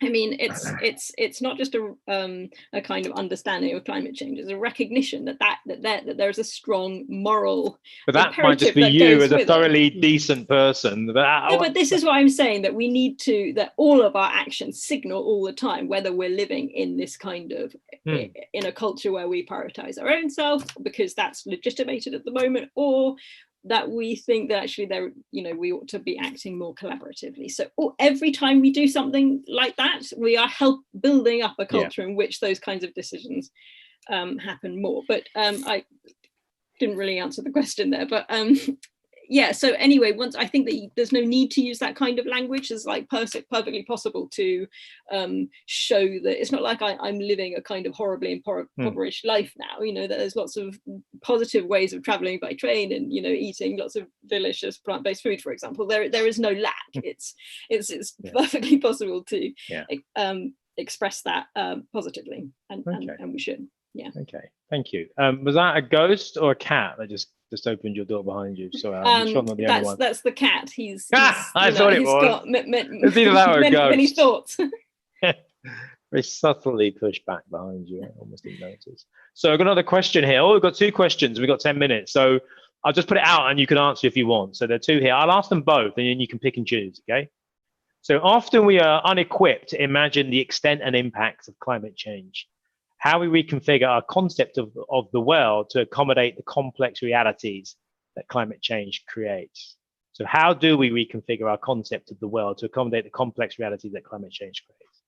I mean, it's not just a kind of understanding of climate change. It's a recognition that there's a strong moral. But that might just be you as a thoroughly decent person. But this is what I'm saying, that we need that all of our actions signal all the time whether we're living in this kind of in a culture where we prioritize our own self because that's legitimated at the moment, or that we think that actually we ought to be acting more collaboratively. So every time we do something like that, we are building up a culture in which those kinds of decisions happen more. But I didn't really answer the question there, but yeah, so anyway, I think that there's no need to use that kind of language. It's like perfectly possible to show that it's not like I'm living a kind of horribly impoverished life now, you know, that there's lots of positive ways of traveling by train and, you know, eating lots of delicious plant-based food, for example. There is no lack. It's perfectly possible to express that positively, and we should. Yeah. Okay, thank you. Was that a ghost or a cat that just opened your door behind you? Sorry, I'm sure I'm not the only one. That's the cat. He's I thought it was. It's either that or a ghost. Many thoughts. Very subtly pushed back behind you. I almost didn't notice. So I've got another question here. Oh, we've got 2 questions. We've got 10 minutes. So I'll just put it out and you can answer if you want. So there are 2 here. I'll ask them both and then you can pick and choose, okay? So often we are unequipped to imagine the extent and impacts of climate change. how we reconfigure our concept of the world to accommodate the complex realities that climate change creates. So how do we reconfigure our concept of the world to accommodate the complex realities that climate change creates?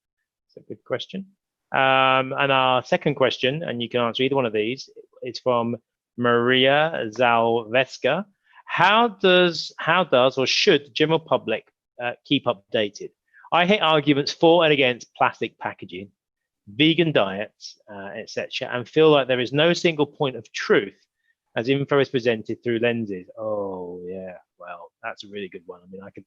It's a good question. And our second question, and you can answer either one of these, is from Maria Zalveska. How does or should the general public keep updated? I hear arguments for and against plastic packaging, vegan diets, etc., and feel like there is no single point of truth as info is presented through lenses. Oh yeah, well, that's a really good one. I mean, I could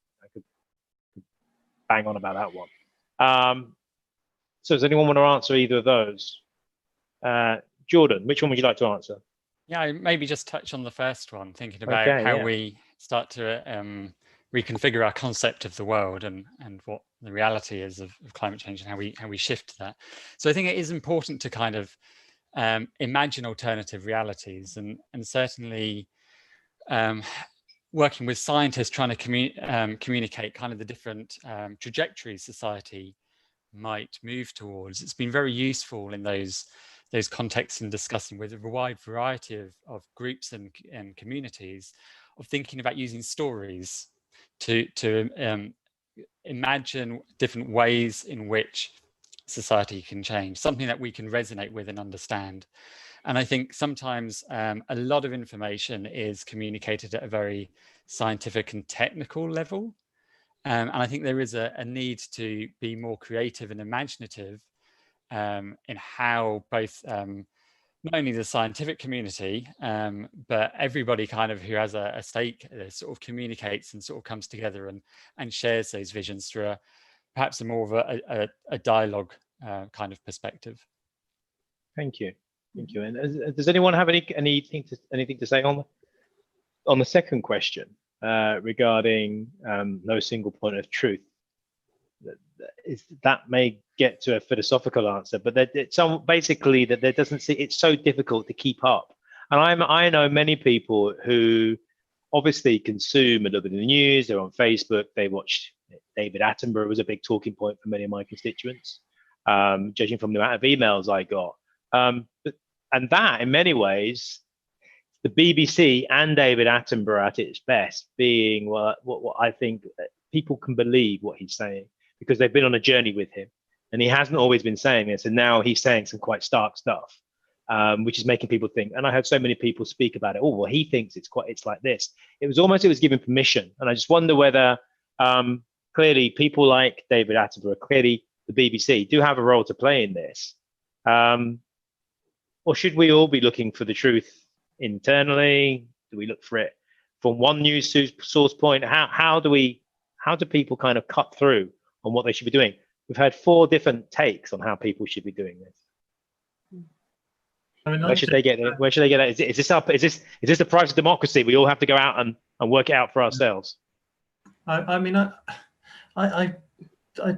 bang on about that one. So does anyone want to answer either of those? Jordan, which one would you like to answer? Yeah, maybe just touch on the first one, thinking about how we start to reconfigure our concept of the world and what the reality is of climate change and how we shift that. So I think it is important to kind of imagine alternative realities, and certainly working with scientists trying to communicate kind of the different trajectories society might move towards. It's been very useful in those contexts in discussing with a wide variety of groups and communities, of thinking about using stories to imagine different ways in which society can change, something that we can resonate with and understand. And I think sometimes a lot of information is communicated at a very scientific and technical level. And I think there is a need to be more creative and imaginative in how both not only the scientific community, but everybody kind of who has a stake sort of communicates and sort of comes together and shares those visions through perhaps a more of a dialogue kind of perspective. Thank you. Thank you. And does anyone have anything to say on the second question regarding no single point of truth? That may get to a philosophical answer, but it's basically that there doesn't see, it's so difficult to keep up. And I know many people who obviously consume a little bit of the news. They're on Facebook. They watch David Attenborough was a big talking point for many of my constituents, judging from the amount of emails I got. And that, in many ways, the BBC and David Attenborough at its best, being what I think people can believe what he's saying, because they've been on a journey with him, and he hasn't always been saying this, and now he's saying some quite stark stuff, which is making people think. And I heard so many people speak about it. Oh, well, he thinks it's like this. It was given permission, and I just wonder whether clearly people like David Attenborough, clearly the BBC, do have a role to play in this, or should we all be looking for the truth internally? Do we look for it from one news source point? How do people kind of cut through on what they should be doing? We've had 4 different takes on how people should be doing this. I mean, where should they get it? Where should they get it? Is this the price of democracy? We all have to go out and work it out for ourselves. I mean, I'd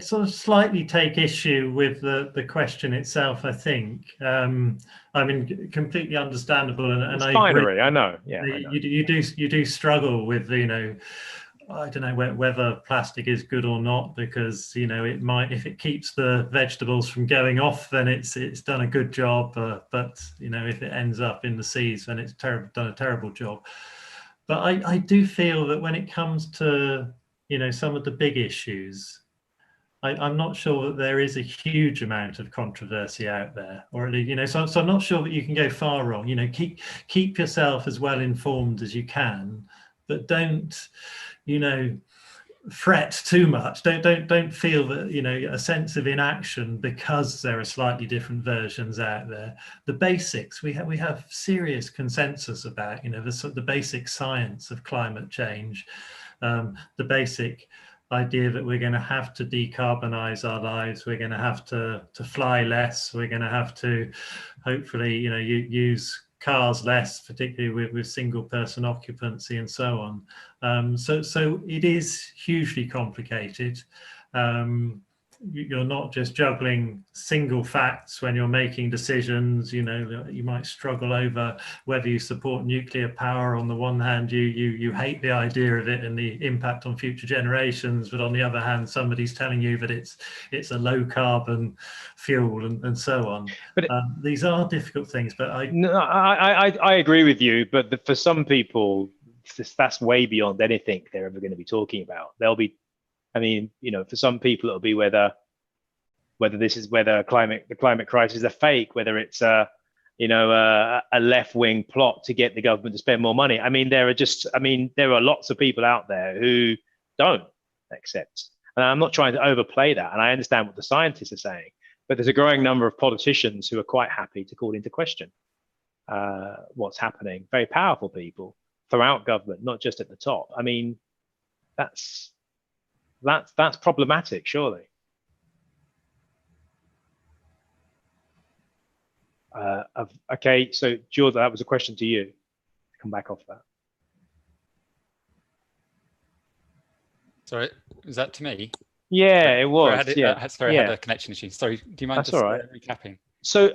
sort of slightly take issue with the question itself. I think, I mean, completely understandable, and it's I binary. agree. I know. Yeah, you do struggle with, you know, I don't know whether plastic is good or not, because, you know, it might, if it keeps the vegetables from going off, then it's done a good job. But you know, if it ends up in the seas, then it's done a terrible job. But I do feel that when it comes to, you know, some of the big issues, I'm not sure that there is a huge amount of controversy out there, or at least, you know, so I'm not sure that you can go far wrong. You know, keep yourself as well informed as you can, but don't, you know, fret too much. Don't feel that, you know, a sense of inaction because there are slightly different versions out there. The basics we have serious consensus about, you know, the basic science of climate change, the basic idea that we're going to have to decarbonize our lives, we're going to have to fly less, we're going to have to hopefully, you know, use cars less, particularly with single person occupancy and so on. So it is hugely complicated. you're not just juggling single facts when you're making decisions. You know, you might struggle over whether you support nuclear power. On the one hand, you hate the idea of it and the impact on future generations, but on the other hand, somebody's telling you that it's a low carbon fuel and so on. But these are difficult things. But I agree with you. But for some people, that's way beyond anything they're ever going to be talking about. They'll be, I mean, you know, for some people it'll be whether the climate crisis is a fake, whether it's a left-wing plot to get the government to spend more money. I mean, there are lots of people out there who don't accept, and I'm not trying to overplay that, and I understand what the scientists are saying, but there's a growing number of politicians who are quite happy to call into question what's happening. Very powerful people throughout government, not just at the top. I mean, that's problematic, surely. Okay, so Jordan, that was a question to you. Come back off that. Sorry, is that to me? Yeah, it was. Sorry, I had a connection issue. Sorry, do you mind recapping? So,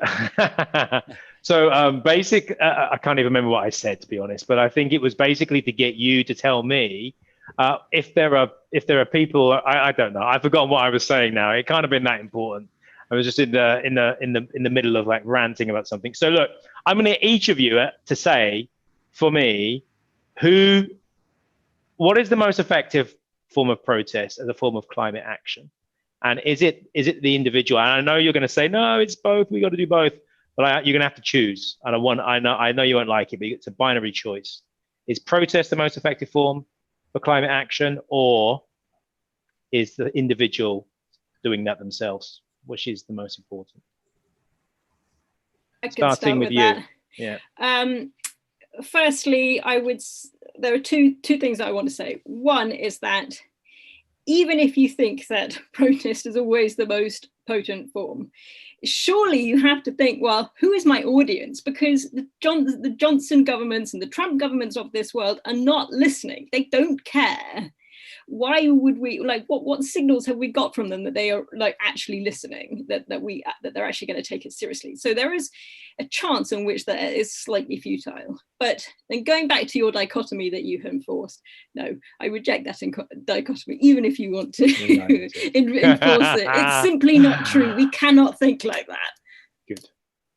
basic. I can't even remember what I said, to be honest. But I think it was basically to get you to tell me if there are people. I don't know. I've forgotten what I was saying now. It can't have been that important. I was just in the middle of like ranting about something. So look, I'm going to each of you to say, for me, what is the most effective form of protest as a form of climate action, and is it the individual? And I know you're going to say no, it's both. We got to do both, but you're going to have to choose. And I know you won't like it, but it's a binary choice. Is protest the most effective form for climate action, or is the individual doing that themselves? Which is the most important? Starting with you. That. Yeah. Firstly, there are two things that I want to say. One is that even if you think that protest is always the most potent form, surely you have to think, well, who is my audience? Because the Johnson governments and the Trump governments of this world are not listening. They don't care. Why would we, like, what signals have we got from them that they are like actually listening, that they're actually going to take it seriously? So there is a chance in which that is slightly futile. But then going back to your dichotomy that you enforced, no, I reject that dichotomy, even if you want to enforce it. It's simply not true. We cannot think like that.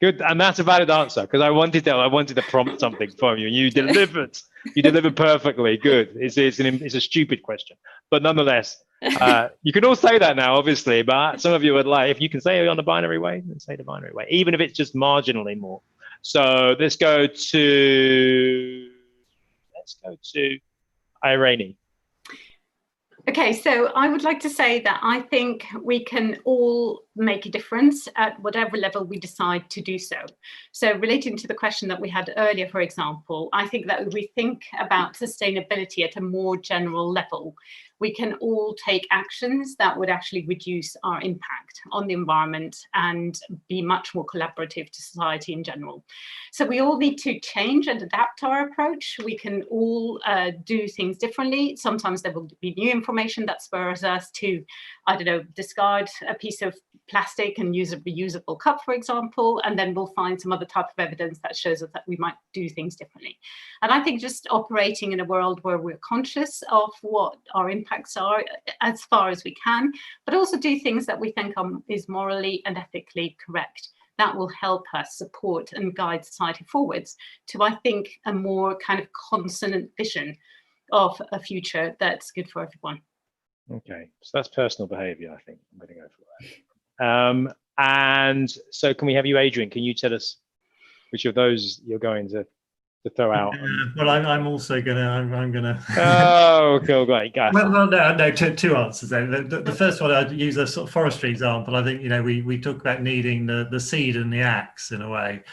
Good, and that's a valid answer, because I wanted to prompt something from you, and you delivered. You delivered perfectly. Good. It's a stupid question, but nonetheless, you can all say that now, obviously. But some of you would like, if you can say it on the binary way, then say the binary way, even if it's just marginally more. So let's go to Irene. Okay, so I would like to say that I think we can all make a difference at whatever level we decide to do so. So relating to the question that we had earlier, for example, I think that if we think about sustainability at a more general level, we can all take actions that would actually reduce our impact on the environment and be much more collaborative to society in general. So we all need to change and adapt our approach. We can all do things differently. Sometimes there will be new information that spurs us to, I don't know, discard a piece of plastic and use a reusable cup, for example, and then we'll find some other type of evidence that shows us that we might do things differently. And I think just operating in a world where we're conscious of what our impacts are as far as we can, but also do things that we think is morally and ethically correct, that will help us support and guide society forwards to, I think, a more kind of consonant vision of a future that's good for everyone. Okay, so that's personal behaviour, I think. I'm going to go for that. And so can we have you, Adrian? Can you tell us which of those you're going to throw out? Well, I'm also going to, I'm going to... Oh, cool, great. Well, no, two answers then. The first one, I'd use a sort of forestry example. I think, you know, we talk about needing the seed and the axe in a way.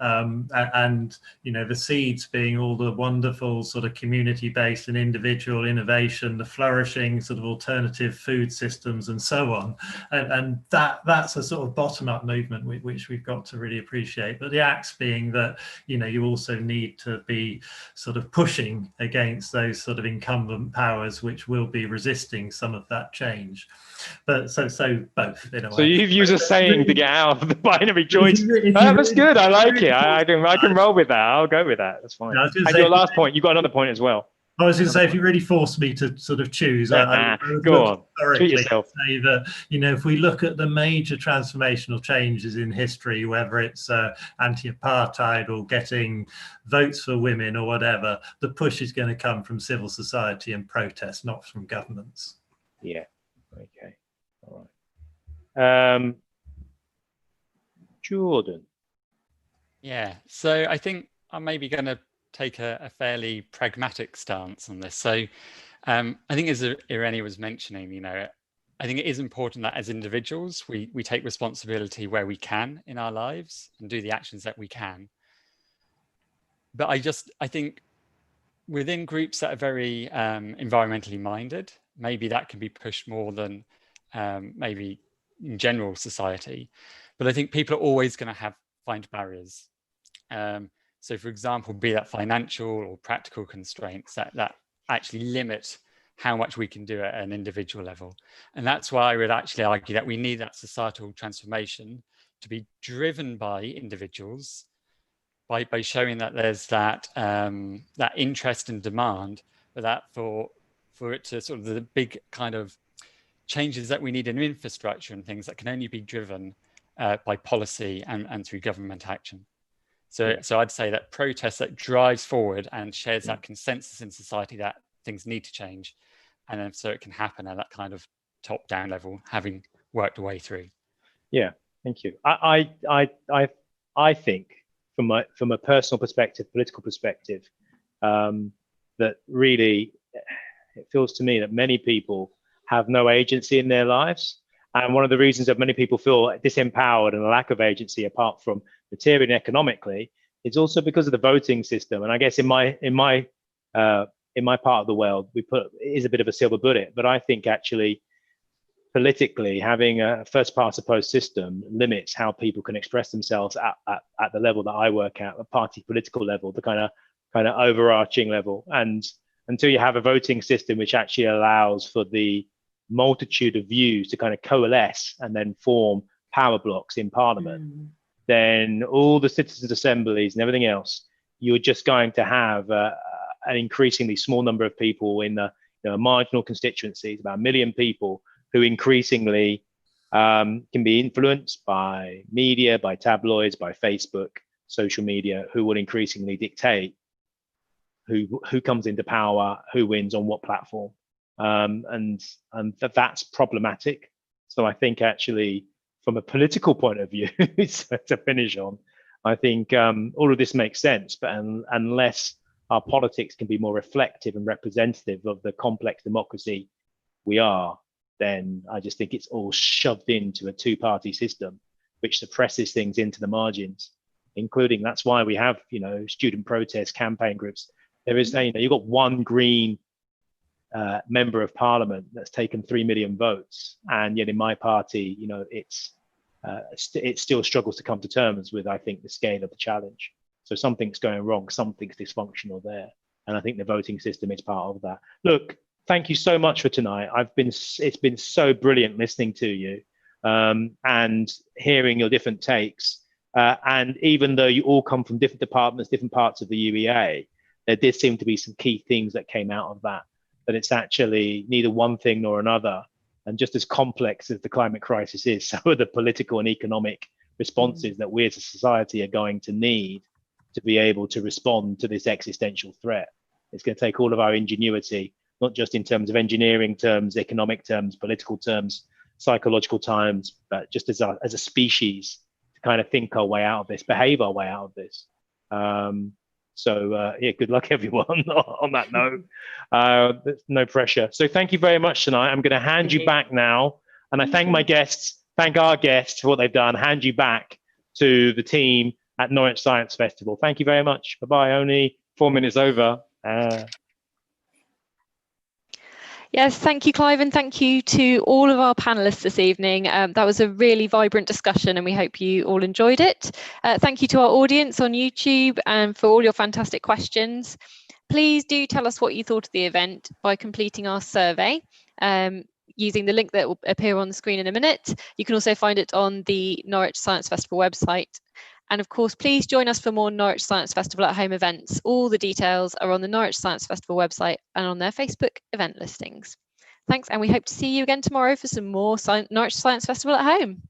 and the seeds being all the wonderful sort of community-based and individual innovation, the flourishing sort of alternative food systems and so on, and that's a sort of bottom-up movement which we've got to really appreciate. But the axe being that you also need to be sort of pushing against those sort of incumbent powers which will be resisting some of that change. But so both in a way. So you've used a saying to get out of the binary choice. That's good. I like it. I can roll with that. I'll go with that. That's fine. And your last point, you've got another point as well. I was going to say, if you really forced me to sort of choose, I would go on, treat yourself. Say that if we look at the major transformational changes in history, whether it's anti-apartheid or getting votes for women or whatever, the push is going to come from civil society and protest, not from governments. Yeah. Okay. All right. Jordan. Yeah. So I think I'm maybe going to take a fairly pragmatic stance on this. So I think, as Irene was mentioning, I think it is important that as individuals we take responsibility where we can in our lives and do the actions that we can. But I think within groups that are very environmentally minded, maybe that can be pushed more than maybe in general society. But I think people are always going to find barriers. So, for example, be that financial or practical constraints that actually limit how much we can do at an individual level. And that's why I would actually argue that we need that societal transformation to be driven by individuals, by showing that there's that interest and demand, but that for it to sort of the big kind of changes that we need in infrastructure and things that can only be driven by policy and through government action. So I'd say that protest that drives forward and shares that consensus in society that things need to change, and then so it can happen at that kind of top-down level, having worked a way through. Yeah, thank you. I think from a personal perspective, political perspective, that really it feels to me that many people have no agency in their lives. And one of the reasons that many people feel disempowered and a lack of agency, apart from materially and economically, is also because of the voting system. And I guess in my part of the world, it is a bit of a silver bullet. But I think actually, politically, having a first past the post system limits how people can express themselves at the level that I work at, the party political level, the kind of overarching level. And until you have a voting system which actually allows for the multitude of views to kind of coalesce and then form power blocks in Parliament, then all the citizens' assemblies and everything else, you're just going to have an increasingly small number of people in the marginal constituencies, about 1 million people, who increasingly can be influenced by media, by tabloids, by Facebook, social media, who will increasingly dictate who comes into power, who wins on what platform. And that's problematic. So I think actually, from a political point of view, to finish on, I think all of this makes sense. But unless our politics can be more reflective and representative of the complex democracy we are, then I just think it's all shoved into a two-party system, which suppresses things into the margins, including that's why we have student protest campaign groups. There is you've got one Green member of Parliament that's taken 3 million votes, and yet in my party, it still struggles to come to terms with, I think, the scale of the challenge. So something's going wrong, something's dysfunctional there, and I think the voting system is part of that. Look, thank you so much for tonight. It's been so brilliant listening to you and hearing your different takes. And even though you all come from different departments, different parts of the UEA, there did seem to be some key themes that came out of that. That it's actually neither one thing nor another. And just as complex as the climate crisis is, so are the political and economic responses that we as a society are going to need to be able to respond to this existential threat. It's going to take all of our ingenuity, not just in terms of engineering terms, economic terms, political terms, psychological terms, but just as a species to kind of think our way out of this, behave our way out of this. So good luck everyone on that note. No pressure. So thank you very much tonight. I'm going to hand you back now. And I thank our guests for what they've done, hand you back to the team at Norwich Science Festival. Thank you very much. Bye-bye. Only 4 minutes over. Yes, thank you, Clive, and thank you to all of our panelists this evening. That was a really vibrant discussion and we hope you all enjoyed it. Thank you to our audience on YouTube and for all your fantastic questions. Please do tell us what you thought of the event by completing our survey using the link that will appear on the screen in a minute. You can also find it on the Norwich Science Festival website. And of course, please join us for more Norwich Science Festival at Home events. All the details are on the Norwich Science Festival website and on their Facebook event listings. Thanks, and we hope to see you again tomorrow for some more Norwich Science Festival at Home.